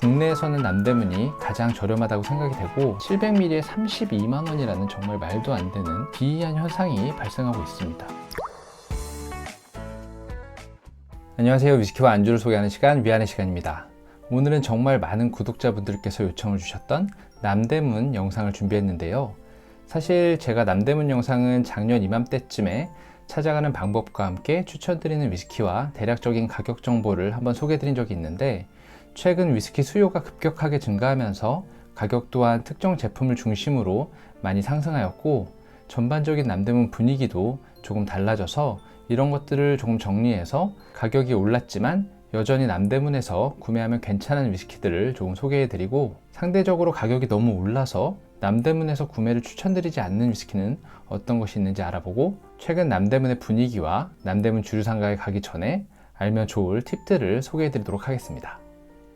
국내에서는 남대문이 가장 저렴하다고 생각이 되고 700ml에 32만원이라는 정말 말도 안 되는 기이한 현상이 발생하고 있습니다. 안녕하세요. 위스키와 안주를 소개하는 시간, 위안의 시간입니다. 오늘은 정말 많은 구독자분들께서 요청을 주셨던 남대문 영상을 준비했는데요. 사실 제가 남대문 영상은 작년 이맘때쯤에 찾아가는 방법과 함께 추천드리는 위스키와 대략적인 가격 정보를 한번 소개해드린 적이 있는데, 최근 위스키 수요가 급격하게 증가하면서 가격 또한 특정 제품을 중심으로 많이 상승하였고, 전반적인 남대문 분위기도 조금 달라져서 이런 것들을 조금 정리해서 가격이 올랐지만 여전히 남대문에서 구매하면 괜찮은 위스키들을 조금 소개해드리고, 상대적으로 가격이 너무 올라서 남대문에서 구매를 추천드리지 않는 위스키는 어떤 것이 있는지 알아보고, 최근 남대문의 분위기와 남대문 주류상가에 가기 전에 알면 좋을 팁들을 소개해드리도록 하겠습니다.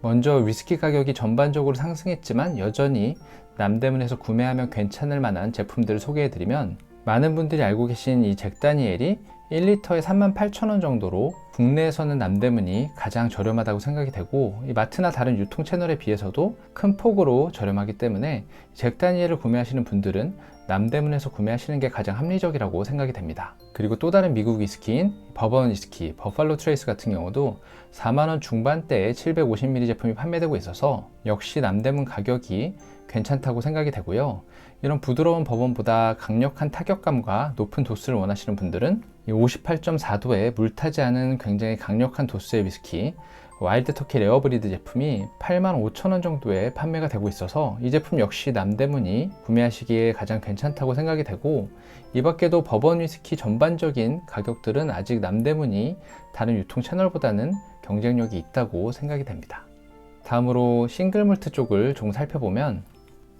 먼저 위스키 가격이 전반적으로 상승했지만 여전히 남대문에서 구매하면 괜찮을 만한 제품들을 소개해드리면, 많은 분들이 알고 계신 이 잭 다니엘이 1리터에 38,000원 정도로 국내에서는 남대문이 가장 저렴하다고 생각이 되고, 이 마트나 다른 유통 채널에 비해서도 큰 폭으로 저렴하기 때문에 잭 다니엘을 구매하시는 분들은 남대문에서 구매하시는 게 가장 합리적이라고 생각이 됩니다. 그리고 또 다른 미국 위스키인 버번 위스키, 버팔로 트레이스 같은 경우도 4만원 중반대에 750ml 제품이 판매되고 있어서 역시 남대문 가격이 괜찮다고 생각이 되고요. 이런 부드러운 버번보다 강력한 타격감과 높은 도수를 원하시는 분들은 58.4도에 물타지 않은 굉장히 강력한 도수의 위스키 와일드 터키 레어브리드 제품이 85,000원 정도에 판매가 되고 있어서 이 제품 역시 남대문이 구매하시기에 가장 괜찮다고 생각이 되고, 이 밖에도 버번 위스키 전반적인 가격들은 아직 남대문이 다른 유통 채널보다는 경쟁력이 있다고 생각이 됩니다. 다음으로 싱글 몰트 쪽을 좀 살펴보면,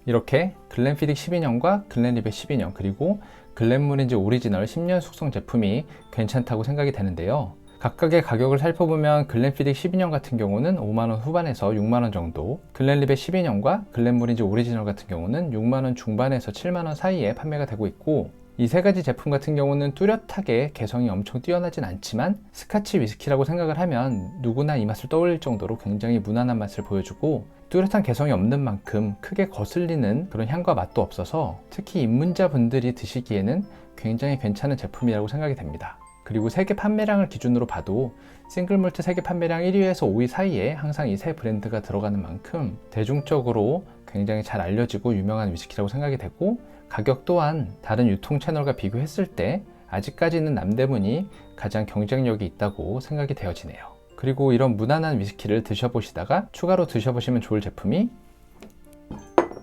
이렇게 글렌피딕 12년과 글렌리벳 12년 그리고 글렌모렌지 오리지널 10년 숙성 제품이 괜찮다고 생각이 되는데요. 각각의 가격을 살펴보면 글렌피딕 12년 같은 경우는 5만원 후반에서 6만원 정도, 글렌리벳 12년과 글렌모렌지 오리지널 같은 경우는 6만원 중반에서 7만원 사이에 판매가 되고 있고, 이 세 가지 제품 같은 경우는 뚜렷하게 개성이 엄청 뛰어나진 않지만 스카치 위스키라고 생각을 하면 누구나 이 맛을 떠올릴 정도로 굉장히 무난한 맛을 보여주고, 뚜렷한 개성이 없는 만큼 크게 거슬리는 그런 향과 맛도 없어서 특히 입문자분들이 드시기에는 굉장히 괜찮은 제품이라고 생각이 됩니다. 그리고 세계 판매량을 기준으로 봐도 싱글몰트 세계 판매량 1위에서 5위 사이에 항상 이 세 브랜드가 들어가는 만큼 대중적으로 굉장히 잘 알려지고 유명한 위스키라고 생각이 되고, 가격 또한 다른 유통 채널과 비교했을 때 아직까지는 남대문이 가장 경쟁력이 있다고 생각이 되어지네요. 그리고 이런 무난한 위스키를 드셔보시다가 추가로 드셔보시면 좋을 제품이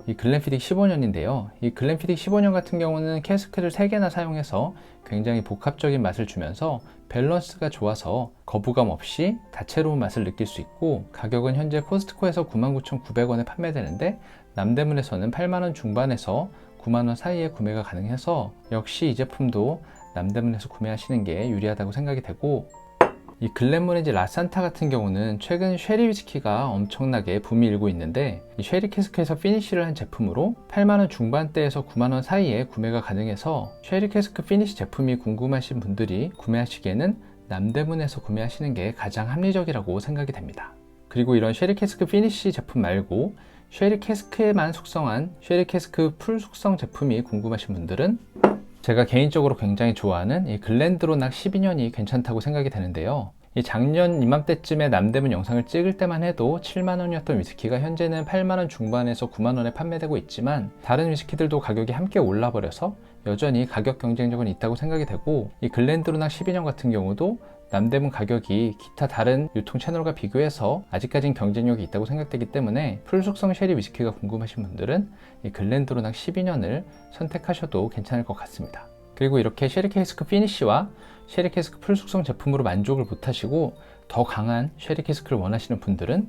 이 글렌피딕 15년인데요. 이 글렌피딕 15년 같은 경우는 캐스크를 3개나 사용해서 굉장히 복합적인 맛을 주면서 밸런스가 좋아서 거부감 없이 다채로운 맛을 느낄 수 있고, 가격은 현재 코스트코에서 99,900원에 판매되는데 남대문에서는 8만원 중반에서 9만원 사이에 구매가 가능해서 역시 이 제품도 남대문에서 구매하시는 게 유리하다고 생각이 되고, 이 글렌모렌지 라산타 같은 경우는 최근 쉐리 위스키가 엄청나게 붐이 일고 있는데, 이 쉐리 캐스크에서 피니쉬를 한 제품으로 8만원 중반대에서 9만원 사이에 구매가 가능해서 쉐리 캐스크 피니쉬 제품이 궁금하신 분들이 구매하시기에는 남대문에서 구매하시는 게 가장 합리적이라고 생각이 됩니다. 그리고 이런 쉐리 캐스크 피니쉬 제품 말고 쉐리 캐스크에만 숙성한 쉐리 캐스크 풀 숙성 제품이 궁금하신 분들은 제가 개인적으로 굉장히 좋아하는 이 글렌드로낙 12년이 괜찮다고 생각이 되는데요. 이 작년 이맘때쯤에 남대문 영상을 찍을 때만 해도 7만원이었던 위스키가 현재는 8만원 중반에서 9만원에 판매되고 있지만, 다른 위스키들도 가격이 함께 올라버려서 여전히 가격 경쟁력은 있다고 생각이 되고, 이 글렌드로낙 12년 같은 경우도 남대문 가격이 기타 다른 유통 채널과 비교해서 아직까진 경쟁력이 있다고 생각되기 때문에 풀숙성 쉐리 위스키가 궁금하신 분들은 이 글렌드로낙 12년을 선택하셔도 괜찮을 것 같습니다. 그리고 이렇게 쉐리 캐스크 피니쉬와 쉐리 캐스크 풀숙성 제품으로 만족을 못하시고 더 강한 쉐리 캐스크를 원하시는 분들은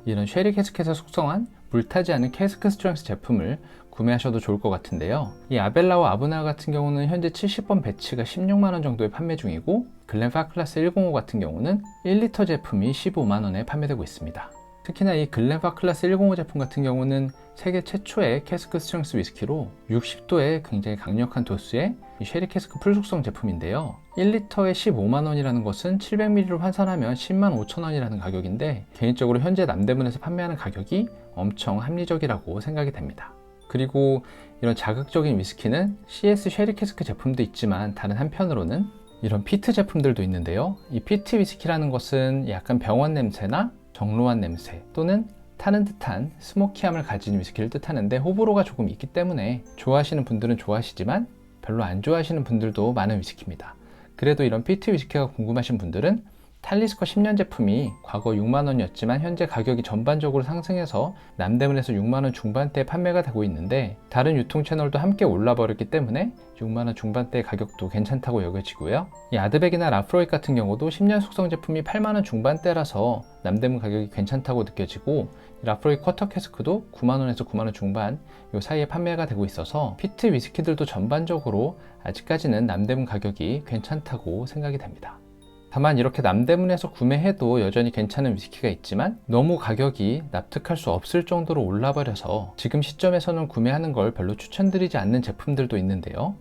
이런 쉐리 캐스크에서 숙성한 물타지 않은 캐스크 스트렝스 제품을 구매하셔도 좋을 것 같은데요. 이 아벨라와 아브나 같은 경우는 현재 70번 배치가 16만원 정도에 판매 중이고, 글렌파클라스 105 같은 경우는 1리터 제품이 15만원에 판매되고 있습니다. 특히나 이 글렌파클라스 105 제품 같은 경우는 세계 최초의 캐스크 스트렝스 위스키로 60도의 굉장히 강력한 도수의 쉐리 캐스크 풀숙성 제품인데요. 1리터에 15만원이라는 것은 700ml로 환산하면 10만 5천원이라는 가격인데, 개인적으로 현재 남대문에서 판매하는 가격이 엄청 합리적이라고 생각이 됩니다. 그리고 이런 자극적인 위스키는 CS 쉐리 캐스크 제품도 있지만, 다른 한편으로는 이런 피트 제품들도 있는데요. 이 피트 위스키라는 것은 약간 병원 냄새나 정로한 냄새 또는 타는 듯한 스모키함을 가진 위스키를 뜻하는데, 호불호가 조금 있기 때문에 좋아하시는 분들은 좋아하시지만 별로 안 좋아하시는 분들도 많은 위스키입니다. 그래도 이런 피트 위스키가 궁금하신 분들은 탈리스커 10년 제품이 과거 6만원이었지만 현재 가격이 전반적으로 상승해서 남대문에서 6만원 중반대에 판매가 되고 있는데, 다른 유통 채널도 함께 올라버렸기 때문에 6만원 중반대의 가격도 괜찮다고 여겨지고요. 이 아드백이나 라프로익 같은 경우도 10년 숙성 제품이 8만원 중반대라서 남대문 가격이 괜찮다고 느껴지고, 라프로익 쿼터 캐스크도 9만원에서 9만원 중반 이 사이에 판매가 되고 있어서 피트 위스키들도 전반적으로 아직까지는 남대문 가격이 괜찮다고 생각이 됩니다. 다만 이렇게 남대문에서 구매해도 여전히 괜찮은 위스키가 있지만, 너무 가격이 납득할 수 없을 정도로 올라버려서 지금 시점에서는 구매하는 걸 별로 추천드리지 않는 제품들도 있는데요.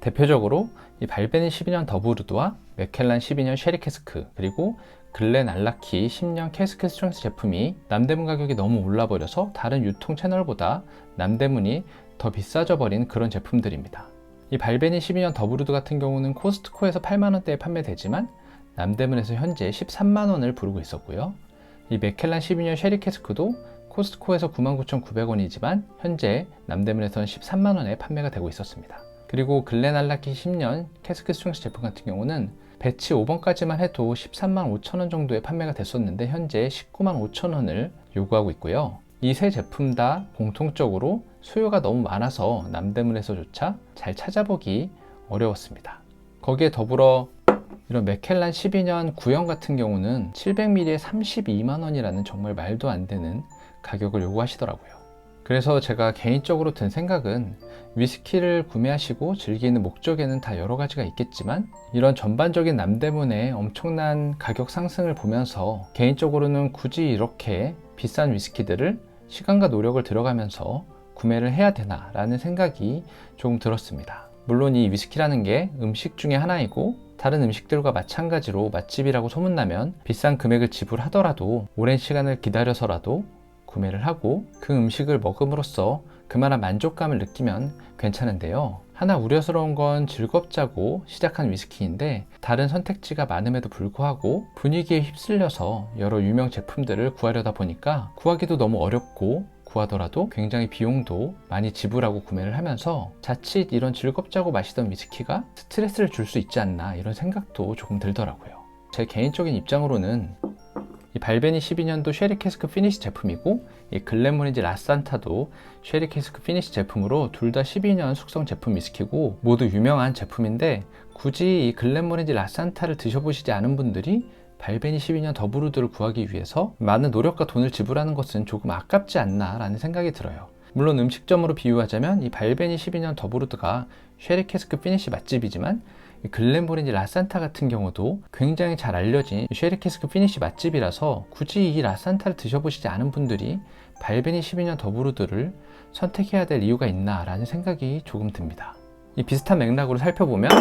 대표적으로 이 발베니 12년 더브루드와 맥켈란 12년 쉐리 캐스크, 그리고 글렌 알라키 10년 캐스크 스트렝스 제품이 남대문 가격이 너무 올라버려서 다른 유통 채널보다 남대문이 더 비싸져 버린 그런 제품들입니다. 이 발베니 12년 더브루드 같은 경우는 코스트코에서 8만원대에 판매되지만 남대문에서 현재 13만원을 부르고 있었고요. 이 맥켈란 12년 쉐리 캐스크도 코스트코에서 99,900원이지만 현재 남대문에서는 13만원에 판매가 되고 있었습니다. 그리고 글렌 알라키 10년 캐스크 스트렝스 제품 같은 경우는 배치 5번까지만 해도 13만 5천원 정도에 판매가 됐었는데 현재 19만 5천원을 요구하고 있고요. 이 세 제품 다 공통적으로 수요가 너무 많아서 남대문에서조차 잘 찾아보기 어려웠습니다. 거기에 더불어 이런 맥켈란 12년 구형 같은 경우는 700ml에 32만원이라는 정말 말도 안 되는 가격을 요구하시더라고요. 그래서 제가 개인적으로 든 생각은, 위스키를 구매하시고 즐기는 목적에는 다 여러 가지가 있겠지만, 이런 전반적인 남대문의 엄청난 가격 상승을 보면서 개인적으로는 굳이 이렇게 비싼 위스키들을 시간과 노력을 들여가면서 구매를 해야 되나 라는 생각이 조금 들었습니다. 물론 이 위스키라는 게 음식 중에 하나이고, 다른 음식들과 마찬가지로 맛집이라고 소문나면 비싼 금액을 지불하더라도 오랜 시간을 기다려서라도 구매를 하고 그 음식을 먹음으로써 그만한 만족감을 느끼면 괜찮은데요. 하나 우려스러운 건 즐겁자고 시작한 위스키인데, 다른 선택지가 많음에도 불구하고 분위기에 휩쓸려서 여러 유명 제품들을 구하려다 보니까 구하기도 너무 어렵고, 구하더라도 굉장히 비용도 많이 지불하고 구매를 하면서 자칫 이런 즐겁자고 마시던 위스키가 스트레스를 줄 수 있지 않나, 이런 생각도 조금 들더라고요. 제 개인적인 입장으로는 이 발베니 12년도 쉐리 캐스크 피니시 제품이고, 이 글렌모니지 라산타도 쉐리 캐스크 피니시 제품으로 둘 다 12년 숙성 제품 위스키고 모두 유명한 제품인데, 굳이 이 글렌모니지 라산타를 드셔보시지 않은 분들이 발베니 12년 더브루드를 구하기 위해서 많은 노력과 돈을 지불하는 것은 조금 아깝지 않나 라는 생각이 들어요. 물론 음식점으로 비유하자면 이 발베니 12년 더브루드가 쉐리 캐스크 피니시 맛집이지만, 글렌모니지 라산타 같은 경우도 굉장히 잘 알려진 쉐리 캐스크 피니시 맛집이라서 굳이 이 라산타를 드셔보시지 않은 분들이 발베니 12년 더브루드를 선택해야 될 이유가 있나 라는 생각이 조금 듭니다. 이 비슷한 맥락으로 살펴보면,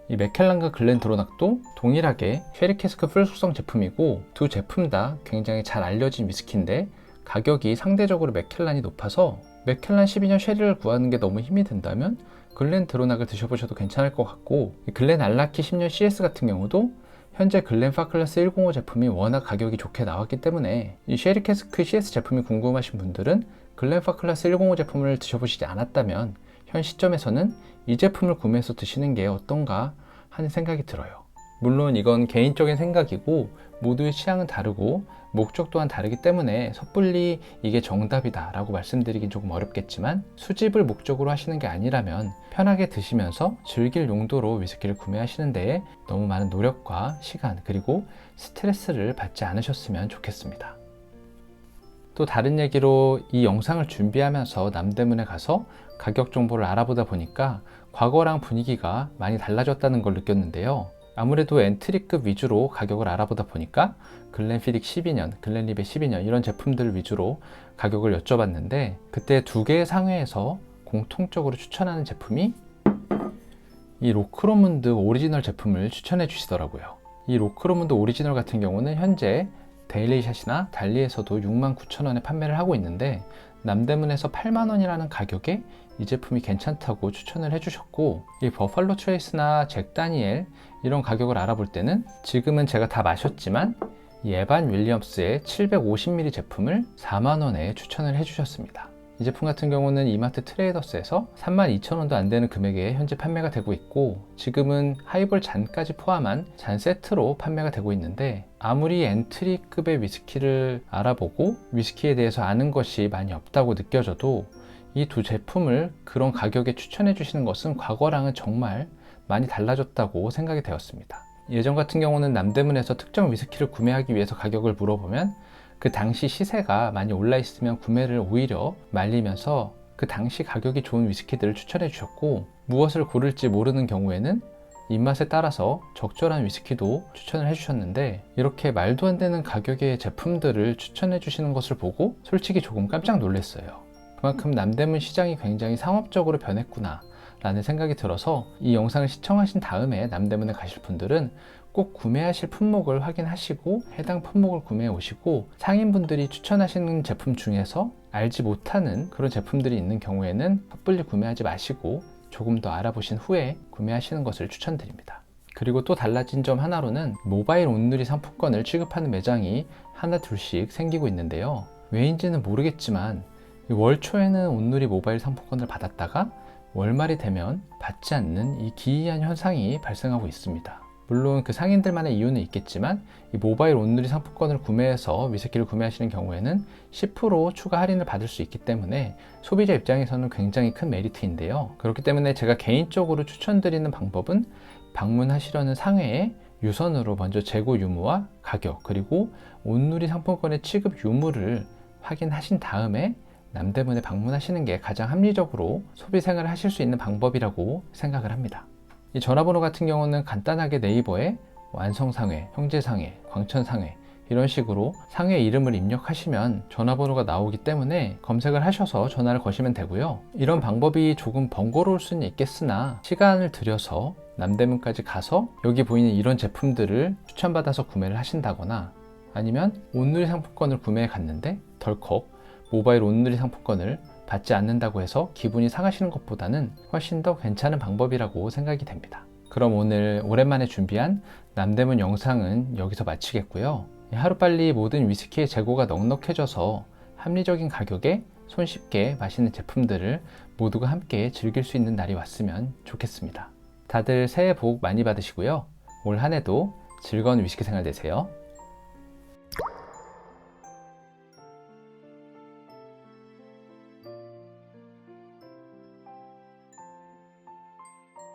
이 맥켈란과 글렌드로낙도 동일하게 쉐리 캐스크 풀 숙성 제품이고, 두 제품 다 굉장히 잘 알려진 위스키인데 가격이 상대적으로 맥켈란이 높아서 맥켈란 12년 쉐리를 구하는 게 너무 힘이 든다면 글렌드로낙을 드셔보셔도 괜찮을 것 같고, 글렌 알라키 10년 CS 같은 경우도 현재 글렌파클라스 105 제품이 워낙 가격이 좋게 나왔기 때문에 이 쉐리 캐스크 CS 제품이 궁금하신 분들은 글렌파클라스 105 제품을 드셔보시지 않았다면 현 시점에서는 이 제품을 구매해서 드시는 게 어떤가 하는 생각이 들어요. 물론 이건 개인적인 생각이고 모두의 취향은 다르고 목적 또한 다르기 때문에 섣불리 이게 정답이다 라고 말씀드리긴 조금 어렵겠지만, 수집을 목적으로 하시는 게 아니라면 편하게 드시면서 즐길 용도로 위스키를 구매하시는 데에 너무 많은 노력과 시간 그리고 스트레스를 받지 않으셨으면 좋겠습니다. 또 다른 얘기로, 이 영상을 준비하면서 남대문에 가서 가격 정보를 알아보다 보니까 과거랑 분위기가 많이 달라졌다는 걸 느꼈는데요. 아무래도 엔트리급 위주로 가격을 알아보다 보니까 글렌피딕 12년, 글렌리벳 12년 이런 제품들 위주로 가격을 여쭤봤는데, 그때 두 개의 상회에서 공통적으로 추천하는 제품이 이 로크로문드 오리지널 제품을 추천해 주시더라고요. 이 로크로문드 오리지널 같은 경우는 현재 데일리샷이나 달리에서도 69,000원에 판매를 하고 있는데, 남대문에서 8만원이라는 가격에 이 제품이 괜찮다고 추천을 해주셨고, 이 버팔로 트레이스나 잭 다니엘 이런 가격을 알아볼 때는 지금은 제가 다 마셨지만 이 에반 윌리엄스의 750ml 제품을 4만원에 추천을 해주셨습니다. 이 제품 같은 경우는 이마트 트레이더스에서 32,000원도 안 되는 금액에 현재 판매가 되고 있고, 지금은 하이볼 잔까지 포함한 잔 세트로 판매가 되고 있는데, 아무리 엔트리급의 위스키를 알아보고 위스키에 대해서 아는 것이 많이 없다고 느껴져도 이 두 제품을 그런 가격에 추천해 주시는 것은 과거랑은 정말 많이 달라졌다고 생각이 되었습니다. 예전 같은 경우는 남대문에서 특정 위스키를 구매하기 위해서 가격을 물어보면 그 당시 시세가 많이 올라 있으면 구매를 오히려 말리면서 그 당시 가격이 좋은 위스키들을 추천해 주셨고, 무엇을 고를지 모르는 경우에는 입맛에 따라서 적절한 위스키도 추천을 해주셨는데, 이렇게 말도 안 되는 가격의 제품들을 추천해 주시는 것을 보고 솔직히 조금 깜짝 놀랐어요. 그만큼 남대문 시장이 굉장히 상업적으로 변했구나 라는 생각이 들어서, 이 영상을 시청하신 다음에 남대문에 가실 분들은 꼭 구매하실 품목을 확인하시고 해당 품목을 구매해 오시고, 상인분들이 추천하시는 제품 중에서 알지 못하는 그런 제품들이 있는 경우에는 섣불리 구매하지 마시고 조금 더 알아보신 후에 구매하시는 것을 추천드립니다. 그리고 또 달라진 점 하나로는 모바일 온누리 상품권을 취급하는 매장이 하나 둘씩 생기고 있는데요. 왜인지는 모르겠지만 월 초에는 온누리 모바일 상품권을 받았다가 월말이 되면 받지 않는 이 기이한 현상이 발생하고 있습니다. 물론 그 상인들만의 이유는 있겠지만, 이 모바일 온누리 상품권을 구매해서 위스키를 구매하시는 경우에는 10% 추가 할인을 받을 수 있기 때문에 소비자 입장에서는 굉장히 큰 메리트인데요. 그렇기 때문에 제가 개인적으로 추천드리는 방법은 방문하시려는 상회에 유선으로 먼저 재고 유무와 가격, 그리고 온누리 상품권의 취급 유무를 확인하신 다음에 남대문에 방문하시는 게 가장 합리적으로 소비 생활을 하실 수 있는 방법이라고 생각을 합니다. 이 전화번호 같은 경우는 간단하게 네이버에 완성상회, 형제상회, 광천상회 이런 식으로 상회 이름을 입력하시면 전화번호가 나오기 때문에 검색을 하셔서 전화를 거시면 되고요. 이런 방법이 조금 번거로울 수는 있겠으나 시간을 들여서 남대문까지 가서 여기 보이는 이런 제품들을 추천받아서 구매를 하신다거나, 아니면 온누리 상품권을 구매해 갔는데 덜컥 모바일 온누리 상품권을 받지 않는다고 해서 기분이 상하시는 것보다는 훨씬 더 괜찮은 방법이라고 생각이 됩니다. 그럼 오늘 오랜만에 준비한 남대문 영상은 여기서 마치겠고요. 하루빨리 모든 위스키의 재고가 넉넉해져서 합리적인 가격에 손쉽게 맛있는 제품들을 모두가 함께 즐길 수 있는 날이 왔으면 좋겠습니다. 다들 새해 복 많이 받으시고요. 올 한 해도 즐거운 위스키 생활 되세요.